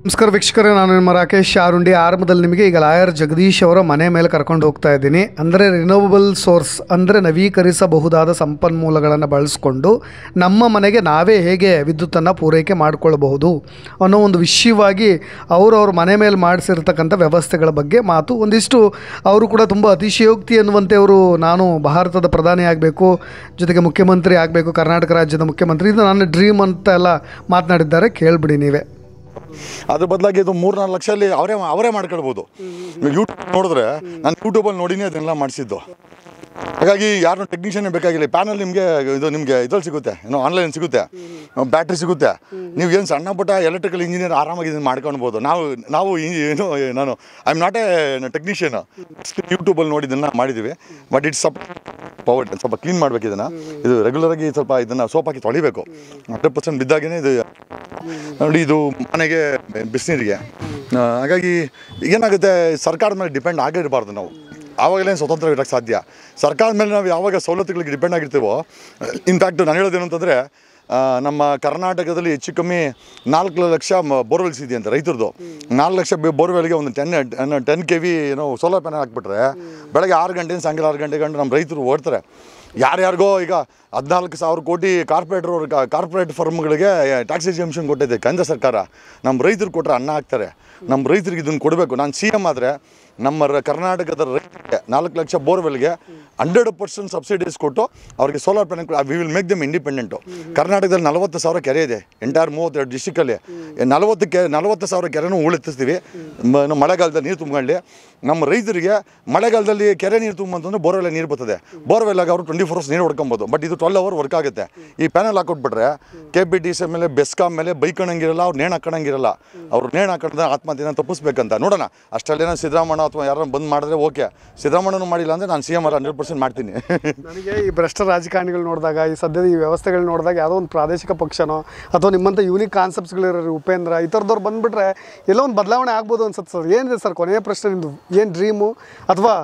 ನಮಸ್ಕಾರ ವೀಕ್ಷಕರೇ, ನಾನು ನಿಮ್ಮ ರಾಕೇಶ್ ಆರುಂಡಿ. ಆರಂಭದಲ್ಲಿ ನಿಮಗೆ ಈಗ ಲಾಯರ್ ಜಗದೀಶ್ ಅವರ ಮನೆ ಮೇಲೆ ಕರ್ಕೊಂಡು ಹೋಗ್ತಾ ಇದ್ದೀನಿ. ಅಂದರೆ ರಿನೋವಬಲ್ ಸೋರ್ಸ್ ಅಂದರೆ ನವೀಕರಿಸಬಹುದಾದ ಸಂಪನ್ಮೂಲಗಳನ್ನು ಬಳಸಿಕೊಂಡು ನಮ್ಮ ಮನೆಗೆ ನಾವೇ ಹೇಗೆ ವಿದ್ಯುತ್ತನ್ನು ಪೂರೈಕೆ ಮಾಡಿಕೊಳ್ಳಬಹುದು ಅನ್ನೋ ಒಂದು ವಿಷಯವಾಗಿ ಅವ್ರ ಮನೆ ಮೇಲೆ ಮಾಡಿಸಿರ್ತಕ್ಕಂಥ ವ್ಯವಸ್ಥೆಗಳ ಬಗ್ಗೆ ಮಾತು. ಒಂದಿಷ್ಟು ಅವರು ಕೂಡ ತುಂಬ ಅತಿಶಯೋಕ್ತಿ ಅನ್ನುವಂತೆ ಅವರು ನಾನು ಭಾರತದ ಪ್ರಧಾನಿ ಆಗಬೇಕು, ಜೊತೆಗೆ ಮುಖ್ಯಮಂತ್ರಿ ಆಗಬೇಕು, ಕರ್ನಾಟಕ ರಾಜ್ಯದ ಮುಖ್ಯಮಂತ್ರಿ, ಇದು ನನ್ನ ಡ್ರೀಮ್ ಅಂತ ಎಲ್ಲ ಮಾತನಾಡಿದ್ದಾರೆ. ಕೇಳಿಬಿಡಿ ನೀವೇ. ಅದ್ರ ಬದಲಾಗಿ ಇದು 3-4 ಲಕ್ಷದಲ್ಲಿ ಅವರೇ ಮಾಡ್ಕೊಳ್ಬೋದು. ಯೂಟ್ಯೂಬ್ ನೋಡಿದ್ರೆ ನಾನು ಯೂಟ್ಯೂಬಲ್ಲಿ ನೋಡಿನೇ ಅದನ್ನೆಲ್ಲ ಮಾಡಿಸಿದ್ದು. ಹಾಗಾಗಿ ಯಾರನ್ನೂ ಟೆಕ್ನಿಷಿಯನ್ನೇ ಬೇಕಾಗಿಲ್ಲ. ಪ್ಯಾನಲ್ ನಿಮಗೆ ಇದ್ರಲ್ಲಿ ಸಿಗುತ್ತೆ, ಆನ್ಲೈನ್ ಸಿಗುತ್ತೆ, ಬ್ಯಾಟ್ರಿ ಸಿಗುತ್ತೆ. ನೀವು ಏನು ಸಣ್ಣ ಪುಟ್ಟ ಎಲೆಕ್ಟ್ರಿಕಲ್ ಇಂಜಿನಿಯರ್ ಆರಾಮಾಗಿ ಇದನ್ನು ಮಾಡ್ಕೊಳ್ಬೋದು. ನಾವು ನಾನು I am not A technician. ಯೂಟ್ಯೂಬಲ್ಲಿ ನೋಡಿ ಇದನ್ನು ಮಾಡಿದ್ದೀವಿ. ಬಟ್ ಇಟ್ಸ್ ಸ್ವಲ್ಪ ಕ್ಲೀನ್ ಮಾಡಬೇಕು ಇದನ್ನು. ಇದು ರೆಗ್ಯುಲರಾಗಿ ಸ್ವಲ್ಪ ಇದನ್ನು ಸೋಪ್ ಹಾಕಿ ತೊಳಿಬೇಕು. 100% ಬಿದ್ದಾಗೇ ಇದು ನೋಡಿ, ಇದು ಮನೆಗೆ ಬಿಸಿನೀರಿಗೆ. ಹಾಗಾಗಿ ಏನಾಗುತ್ತೆ, ಸರ್ಕಾರದ ಮೇಲೆ ಡಿಪೆಂಡ್ ಆಗಿರಬಾರ್ದು. ನಾವು ಆವಾಗಲೇ ಸ್ವತಂತ್ರ ಇರೋಕ್ಕೆ ಸಾಧ್ಯ. ಸರ್ಕಾರದ ಮೇಲೆ ನಾವು ಯಾವಾಗ ಸವಲತ್ತುಗಳಿಗೆ ಡಿಪೆಂಡ್ ಆಗಿರ್ತೀವೋ, ಇನ್ಫ್ಯಾಕ್ಟ್ ನಾನು ಹೇಳೋದೇನು ಅಂತಂದರೆ, ನಮ್ಮ ಕರ್ನಾಟಕದಲ್ಲಿ ಹೆಚ್ಚು ಕಮ್ಮಿ 4 ಲಕ್ಷ ಬೋರ್ವೆಲ್ಸ್ ಇದೆಯಂತೆ ರೈತರದು. 4 ಲಕ್ಷ ಬೋರ್ವೆಲ್ಗೆ ಒಂದು 10 KV ಸೋಲಾರ್ ಪ್ಯಾನಲ್ ಹಾಕ್ಬಿಟ್ರೆ ಬೆಳಗ್ಗೆ 6 ಗಂಟೆಯಿಂದ ಸಾಯಂಕಾಲ 6 ಗಂಟೆ ನಮ್ಮ ರೈತರು ಓಡ್ತಾರೆ. ಯಾರ್ಯಾರಿಗೋ ಈಗ 14,000 ಕೋಟಿ ಕಾರ್ಪೊರೇಟ್ ಫರ್ಮ್ಗಳಿಗೆ ಟ್ಯಾಕ್ಸ್ ಎಕ್ಸೆಂಪ್ಷನ್ ಕೊಟ್ಟಿದೆ ಕೇಂದ್ರ ಸರ್ಕಾರ. ನಮ್ಮ ರೈತರು ಕೊಟ್ಟರೆ ಅನ್ನ ಹಾಕ್ತಾರೆ. ನಮ್ಮ ರೈತರಿಗೆ ಇದನ್ನು ಕೊಡಬೇಕು. ನಾನು CM ಆದರೆ ನಮ್ಮ ಕರ್ನಾಟಕದ ರೈತರಿಗೆ 4 ಲಕ್ಷ ಬೋರ್ವೆಲ್ಗೆ 100% ಸಬ್ಸಿಡೀಸ್ ಕೊಟ್ಟು ಅವ್ರಿಗೆ solar panel we will make them independent. ಕರ್ನಾಟಕದಲ್ಲಿ 40,000 ಕೆರೆ ಇದೆ ಎಂಟೈರ್ 32 ಡಿಸ್ಟಿಕಲ್ಲಿ. 40,000 ಕೆರೆನೂ ಉಳಿಸ್ತೀವಿ ಮಳೆಗಾಲದಲ್ಲಿ ನೀರು ತುಂಬ್ಕೊಳ್ಳಿ. ನಮ್ಮ ರೈತರಿಗೆ ಮಳೆಗಾಲದಲ್ಲಿ ಕೆರೆ ನೀರು ತುಂಬಂತಂದ್ರೆ ಬೋರ್ವೆಲ್ ನೀರು ಬರ್ತದೆ. ಬೋರ್ವೆಲ್ಲಾಗ ಅವರು 24 hours ನೀರು ಹೊಡ್ಕೊಬೋದು. ಬಟ್ ಇದು 12 hour ವರ್ಕ್ ಆಗುತ್ತೆ. ಈ ಪ್ಯಾನಲ್ ಹಾಕೊಟ್ಬಿಟ್ರೆ KPTC ಮೇಲೆ ಬೆಸ್ಕಾಮ್ ಮೇಲೆ ಬೈಕಣಂಗಿರಲ್ಲ, ಅವ್ರು ನೇಣು ಹಾಕೋಣಂಗಿರಲ್ಲ. ಅವ್ರು ನೇಣು ಹಾಕೊಂಡ್ರೆ ಆತ್ಮಹತ್ಯೆನ ತಪ್ಪಿಸ್ಬೇಕಂತ ನೋಡೋಣ. ಅಷ್ಟಲ್ಲೇನೋ ಸಿದ್ದರಾಮಣ್ಣ ಅಥವಾ ಯಾರನ್ನ ಬಂದ್ ಮಾಡಿದ್ರೆ ಓಕೆ. ಸಿದ್ದರಾಮಣ್ಣನೂ ಮಾಡಿಲ್ಲ ಅಂದರೆ ನಾನು CM 100% ಮಾಡ್ತೀನಿ. ನನಗೆ ಈ ಭ್ರಷ್ಟ ರಾಜಕಾರಣಿಗಳು ನೋಡಿದಾಗ, ಈ ಸದ್ಯದ ಈ ವ್ಯವಸ್ಥೆಗಳು ನೋಡಿದಾಗ, ಯಾವುದೋ ಒಂದು ಪ್ರಾದೇಶಿಕ ಪಕ್ಷನೋ ಅಥವಾ ನಿಮ್ಮಂಥ ಯೂನಿಕ್ ಕಾನ್ಸೆಪ್ಟ್ಸ್ಗಳಿರೋ ಉಪೇಂದ್ರ ಈ ಥರದವ್ರು ಬಂದುಬಿಟ್ರೆ ಎಲ್ಲೋ ಒಂದು ಬದಲಾವಣೆ ಆಗ್ಬೋದು ಅನ್ಸುತ್ತೆ ಸರ್. ಏನಿದೆ ಸರ್ ಕೊನೆಯ ಪ್ರಶ್ನೆ ನಿಮ್ಮದು? ಏನು ಡ್ರೀಮು ಅಥವಾ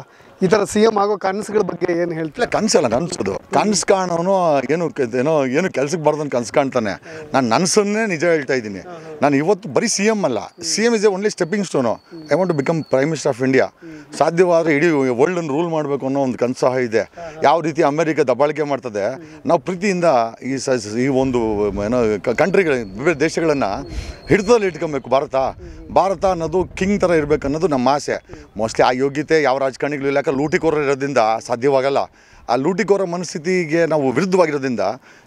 ಈ ಥರ CM ಆಗೋ ಕನಸುಗಳ ಬಗ್ಗೆ ಏನು ಹೇಳ್ತಿಲ್ಲ? ಕನಸಲ್ಲ, ಕನಸೋದು. ಕನಸು ಕಾಣೋನು ಏನು ಕೆಲ್ಸಕ್ಕೆ ಬರ್ದಂತ ಕನಸು ಕಾಣ್ತಾನೆ. ನಾನು ನನಸನ್ನೇ ನಿಜ ಹೇಳ್ತಾ ಇದ್ದೀನಿ. ನಾನು ಇವತ್ತು ಬರೀ CM ಅಲ್ಲ, CM is a only stepping stone. I want to become prime minister of India. ಸಾಧ್ಯವಾದರೆ ಇಡೀ ವರ್ಲ್ಡನ್ನು ರೂಲ್ ಮಾಡಬೇಕು ಅನ್ನೋ ಒಂದು ಕನಸು ಸಹ ಇದೆ. ಯಾವ ರೀತಿ ಅಮೆರಿಕ ದಬ್ಬಾಳಿಕೆ ಮಾಡ್ತದೆ, ನಾವು ಪ್ರೀತಿಯಿಂದ ಈ ಒಂದು ವಿವಿಧ ದೇಶಗಳನ್ನು ಹಿಡಿತದಲ್ಲಿ ಇಟ್ಕೊಬೇಕು. ಭಾರತ ಅನ್ನೋದು ಕಿಂಗ್ ಥರ ಇರಬೇಕು ಅನ್ನೋದು ನಮ್ಮ ಆಸೆ. ಮೋಸ್ಟ್ಲಿ ಆ ಯೋಗ್ಯತೆ ಯಾವ ರಾಜಕಾರಣಿಗಳು ಇಲ್ಲ. ಲೂಟಿಕೋರ ಇರೋದ್ರಿಂದ ಸಾಧ್ಯವಾಗಲ್ಲ. ಆ ಲೂಟಿಕೋರ ಮನಸ್ಥಿತಿಗೆ ನಾವು ವಿರುದ್ಧವಾಗಿರೋದ್ರಿಂದ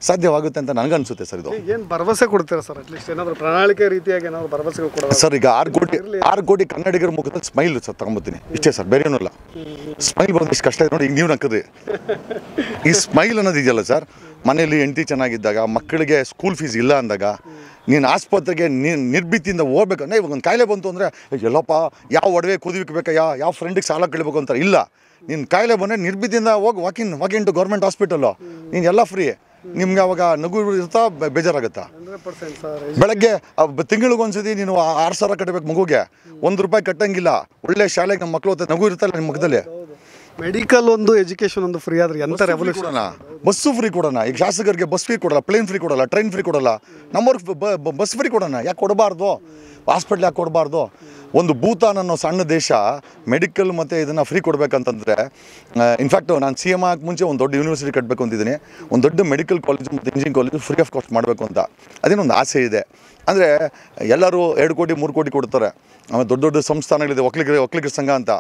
ಸಾಧ್ಯವಾಗುತ್ತೆ ಅಂತ ನನಗನ್ಸುತ್ತೆ ಸರ್. ಇದು ಏನು ಭರವಸೆ ಕೊಡ್ತೀರಾ ಸರ್? ಅಟ್ಲೀಸ್ಟ್ ಏನಾದರೂ ಪ್ರಣಾಳಿಕೆ ರೀತಿಯಾಗಿ ಏನಾದರೂ ಭರವಸೆ ಕೊಡೋದು ಸರ್? ಈಗ 6 ಕೋಟಿ ಕನ್ನಡಿಗರ ಮುಖದಲ್ಲಿ ಸ್ಮೈಲ್ ಸರ್ ತಗೊಂಬತ್ತೀನಿ, ಇಷ್ಟೇ ಸರ್, ಬೇರೆ ಏನೂ ಇಲ್ಲ. ಸ್ಮೈಲ್ ಬರೋದು ಇಷ್ಟು ಕಷ್ಟ ಇದೆ ನೋಡಿ. ಈಗ ನೀವು ನಕ್ಕದ್ರಿ, ಈ ಸ್ಮೈಲ್ ಅನ್ನೋದು ಇದೆಯಲ್ಲ ಸರ್, ಮನೇಲಿ ಹೆಂಡತಿ ಚೆನ್ನಾಗಿದ್ದಾಗ, ಮಕ್ಕಳಿಗೆ ಸ್ಕೂಲ್ ಫೀಸ್ ಇಲ್ಲ ಅಂದಾಗ, ನೀನು ಆಸ್ಪತ್ರೆಗೆ ನಿರ್ಭೀತಿಯಿಂದ ಹೋಗ್ಬೇಕಂದ್ರೆ, ಇವಾಗ ಒಂದು ಕಾಯಿಲೆ ಬಂತು ಅಂದರೆ ಎಲ್ಲಪ್ಪ ಯಾವ ಒಡವೆ ಕುದಿಬೇಕ, ಯಾವ ಫ್ರೆಂಡಿಗೆ ಸಾಲ ಕೇಳಬೇಕು ಅಂತಾರೆ. ಇಲ್ಲ, ನೀನು ಕಾಯಿಲೆ ಬಂದರೆ ನಿರ್ಭೀತಿಯಿಂದ ಹೋಗಿ ವಾಕಿನ್ ಟು ಗೌರ್ಮೆಂಟ್ ಹಾಸ್ಪಿಟಲ್ಲು, ನೀನು ಎಲ್ಲ ಫ್ರೀ. ನಿಮ್ಗೆ ಅವಾಗ ನಗು ಇರ್ತಾ ಬೇಜಾರಾಗುತ್ತಾ? ಬೆಳಗ್ಗೆ ತಿಂಗಳಿಗೊಂದ್ಸತಿ ನೀನು 6,000 ಕಟ್ಟಬೇಕು ಮಗುಗೆ, ₹1 ಕಟ್ಟಂಗಿಲ್ಲ. ಒಳ್ಳೆ ಶಾಲೆಗೆ ನಮ್ಮ ಮಕ್ಕಳು ನಗು ಇರ್ತಲ್ಲ ನಿಮ್ಮ ಮುಖದಲ್ಲಿ. ಮೆಡಿಕಲ್ ಒಂದು, ಎಜುಕೇಷನ್ ಒಂದು ಫ್ರೀ ಆದರೆ ಎಂಥ ರೆವಲ್ಯೂಷನ್. ಬಸ್ಸು ಫ್ರೀ ಕೊಡೋಣ. ಈಗ ಶಾಸಕರಿಗೆ ಬಸ್ ಫ್ರೀ ಕೊಡಲ್ಲ, ಪ್ಲೇನ್ ಫ್ರೀ ಕೊಡಲ್ಲ, ಟ್ರೈನ್ ಫ್ರೀ ಕೊಡಲ್ಲ. ನಮ್ಮವ್ರಿಗೆ ಬಸ್ ಫ್ರೀ ಕೊಡೋಣ. ಯಾಕೆ ಕೊಡಬಾರ್ದು? ಹಾಸ್ಪಿಟ್ಲ್ ಯಾಕೆ ಕೊಡಬಾರ್ದು? ಒಂದು ಭೂತಾನ್ ಅನ್ನೋ ಸಣ್ಣ ದೇಶ ಮೆಡಿಕಲ್ ಮತ್ತು ಇದನ್ನು ಫ್ರೀ ಕೊಡಬೇಕಂತಂದರೆ, ಇನ್ಫ್ಯಾಕ್ಟು ನಾನು CM ಆಗಕ್ಕೆ ಮುಂಚೆ ಒಂದು ದೊಡ್ಡ ಯೂನಿವರ್ಸಿಟಿ ಕಟ್ಟಬೇಕು ಅಂತಿದ್ದೀನಿ. ಒಂದು ದೊಡ್ಡ ಮೆಡಿಕಲ್ ಕಾಲೇಜ್ ಮತ್ತು engineering college free of cost ಮಾಡಬೇಕು ಅಂತ ಅದೇನೊಂದು ಆಸೆ ಇದೆ. ಅಂದರೆ ಎಲ್ಲರೂ 2 ಕೋಟಿ 3 ಕೋಟಿ ಕೊಡ್ತಾರೆ. ಆಮೇಲೆ ದೊಡ್ಡ ಸಂಸ್ಥಾನಗಳಿದೆ, ಒಕ್ಕಲಿಗರ ಸಂಘ ಅಂತ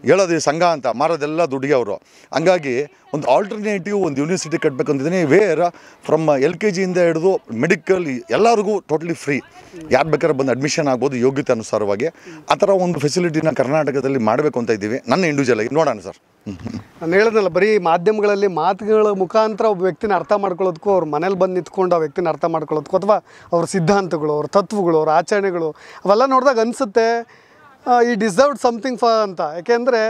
ಹೇಳೋದು, ಸಂಘ ಅಂತ ಮಾರೋದೆಲ್ಲ ದುಡ್ಡಿಗೆ ಅವರು. ಹಂಗಾಗಿ ಒಂದು ಆಲ್ಟರ್ನೇಟಿವ್ ಒಂದು ಯೂನಿವರ್ಸಿಟಿ ಕಟ್ಟಬೇಕಂತಿದ್ದೀನಿ. ವೇರ್ ಫ್ರಮ್ LKG ಇಂದ ಹಿಡಿದು ಮೆಡಿಕಲ್ ಎಲ್ಲರಿಗೂ ಟೋಟಲಿ ಫ್ರೀ. ಯಾರು ಬೇಕಾದ್ರೆ ಬಂದು ಅಡ್ಮಿಷನ್ ಆಗ್ಬೋದು ಯೋಗ್ಯತೆ ಅನುಸಾರವಾಗಿ. ಆ ಥರ ಒಂದು ಫೆಸಿಲಿಟಿನ ಕರ್ನಾಟಕದಲ್ಲಿ ಮಾಡಬೇಕು ಅಂತ ಇದ್ದೀವಿ. ನನ್ನ ಇಂಡಿವಿಜುವಲ್ ಆಗಿ ನೋಡೋಣ ಸರ್. ನಾನು ಹೇಳಿದ್ನಲ್ಲ, ಬರೀ ಮಾಧ್ಯಮಗಳಲ್ಲಿ ಮಾತುಗಳ ಮುಖಾಂತರ ಒಬ್ಬ ವ್ಯಕ್ತಿನ ಅರ್ಥ ಮಾಡ್ಕೊಳ್ಳೋದಕ್ಕೂ, ಅವ್ರ ಮನೇಲಿ ಬಂದು ನಿಂತ್ಕೊಂಡು ಆ ವ್ಯಕ್ತಿನ ಅರ್ಥ ಮಾಡ್ಕೊಳ್ಳೋದಕ್ಕೂ, ಅಥವಾ ಅವ್ರ ಸಿದ್ಧಾಂತಗಳು, ಅವ್ರ ತತ್ವಗಳು, ಅವ್ರ ಆಚರಣೆಗಳು ಅವೆಲ್ಲ ನೋಡಿದಾಗ ಅನಿಸುತ್ತೆ ಈ ಡಿಸರ್ವ್ಡ್ ಸಮಥಿಂಗ್ ಫಾರ್ ಅಂತ. ಯಾಕೆಂದರೆ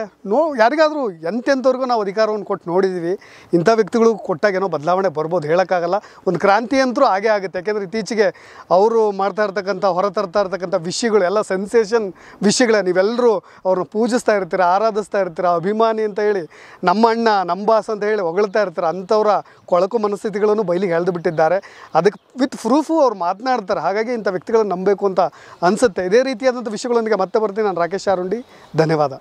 ಯಾರಿಗಾದರೂ ಎಂತೆಂಥವ್ರಿಗೂ ನಾವು ಅಧಿಕಾರವನ್ನು ಕೊಟ್ಟು ನೋಡಿದ್ದೀವಿ. ಇಂಥ ವ್ಯಕ್ತಿಗಳು ಕೊಟ್ಟಾಗೇನೋ ಬದಲಾವಣೆ ಬರ್ಬೋದು, ಹೇಳೋಕ್ಕಾಗಲ್ಲ. ಒಂದು ಕ್ರಾಂತಿ ಅಂತೂ ಆಗೇ ಆಗುತ್ತೆ. ಯಾಕೆಂದರೆ ಇತ್ತೀಚೆಗೆ ಅವರು ಮಾಡ್ತಾ ಇರ್ತಕ್ಕಂಥ ಹೊರತರ್ತಾ ಇರ್ತಕ್ಕಂಥ ವಿಷಯಗಳು ಎಲ್ಲ ಸೆನ್ಸೇಷನ್ ವಿಷಯಗಳೇ. ನೀವೆಲ್ಲರೂ ಅವ್ರನ್ನ ಪೂಜಿಸ್ತಾ ಇರ್ತೀರ, ಆರಾಧಿಸ್ತಾ ಇರ್ತೀರ, ಅಭಿಮಾನಿ ಅಂತ ಹೇಳಿ, ನಮ್ಮ ಅಣ್ಣ ನಮ್ಮ ಬಾಸ್ ಅಂತ ಹೇಳಿ ಹೊಗಳ್ತಾ ಇರ್ತಾರೆ. ಅಂಥವರ ಕೊಳಕು ಮನಸ್ಥಿತಿಗಳನ್ನು ಬಯಲಿಗೆ ಎಳೆದು ಬಿಟ್ಟಿದ್ದಾರೆ. ಅದಕ್ಕೆ ವಿತ್ ಪ್ರೂಫು ಅವ್ರು ಮಾತನಾಡ್ತಾರೆ. ಹಾಗಾಗಿ ಇಂಥ ವ್ಯಕ್ತಿಗಳನ್ನು ನಂಬಬೇಕು ಅಂತ ಅನಿಸುತ್ತೆ. ಇದೇ ರೀತಿಯಾದಂಥ ವಿಷಯಗಳೊಂದಿಗೆ ಮತ್ತೆ ಬರ್ತೀನಿ. ನಾನು ರಾಕೇಶ್ ಆರುಂಡಿ, ಧನ್ಯವಾದ.